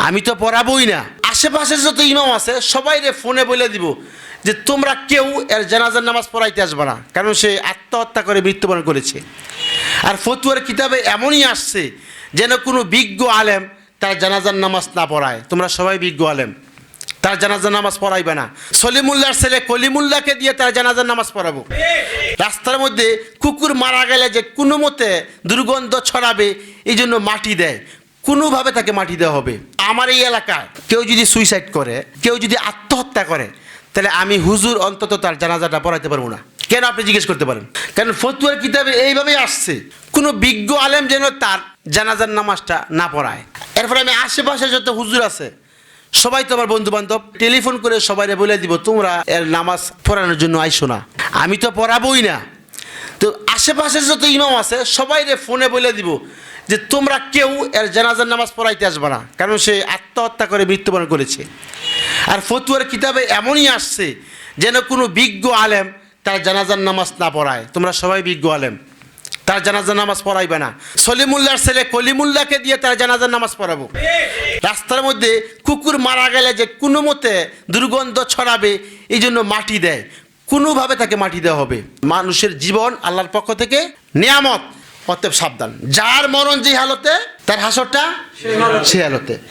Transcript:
আমি তো পড়াবোই না। আশেপাশের যত ইমাম আছে সবাই রে ফোনে বলে দিব যে তোমরা কেউ এর জানাজার নামাজ পড়াইতে আসবে না, কারণ সে আত্মহত্যা করে মৃত্যুবরণ করেছে। আর ফতুয়ার কিতাবে এমনই আসছে যেন কোনো বিজ্ঞ আলেম তার জানাজার নামাজ না পড়ায়। তোমরা সবাই বিজ্ঞ আলেম, তার জানাজার নামাজ পড়াইবে না। সলিমুল্লাহর ছেলে কলিমুল্লাহকে দিয়ে তার জানাজার নামাজ পড়াবো। রাস্তার মধ্যে কুকুর মারা গেলে যে কোনো মতে দুর্গন্ধ ছড়াবে এই জন্য মাটি দেয়, কোনোভাবে তাকে মাটি দেওয়া হবে। আমার এই এলাকায় কেউ যদি সুইসাইড করে, কেউ যদি আত্মহত্যা করে, তাহলে আমি হুজুর অন্তত তার জানাজাটা পড়াইতে পারবো না। কেন আপনি জিজ্ঞেস করতে পারেন? কারণ ফতুয়ার কিতাবে এইভাবেই আসছে কোনো বিজ্ঞ আলেম যেন তার জানাজার নামাজটা না পড়ায়। এরপরে আমি আশেপাশে যত হুজুর আছে সবাই তো আমার বন্ধু বান্ধব, টেলিফোন করে সবাই বলে দিব তোমরা এর নামাজ পড়ানোর জন্য আইসো না। আমি তো পড়াবোই না। তো আশেপাশের যত ইমাম আছে সবাই ফোনে বলে দিব যে তোমরা কেউ এর জানাজার নামাজ পড়াইতে আসবে না, কারণ সে আত্মহত্যা করে মৃত্যুবরণ করেছে। আর ফতুয়ার কিতাবে এমনই আসছে যেন কোনো বিজ্ঞ আলেম তার জানাজার নামাজ না পড়ায়। তোমরা সবাই বিজ্ঞ আলেম, তার জানাজার নামাজ পড়াইবে না। সলিমুল্লাহর ছেলে কলিমুল্লাহকে দিয়ে তার জানাজার নামাজ পড়াবো। রাস্তার মধ্যে কুকুর মারা গেলে যে কোনো মতে দুর্গন্ধ ছড়াবে এই জন্য মাটি দেয়, কোনোভাবে তাকে মাটি দেওয়া হবে। মানুষের জীবন আল্লাহর পক্ষ থেকে নিয়ামত, অতএব সাবধান। যার মরণ যে হালতে তার হাসরটা সে হালতে।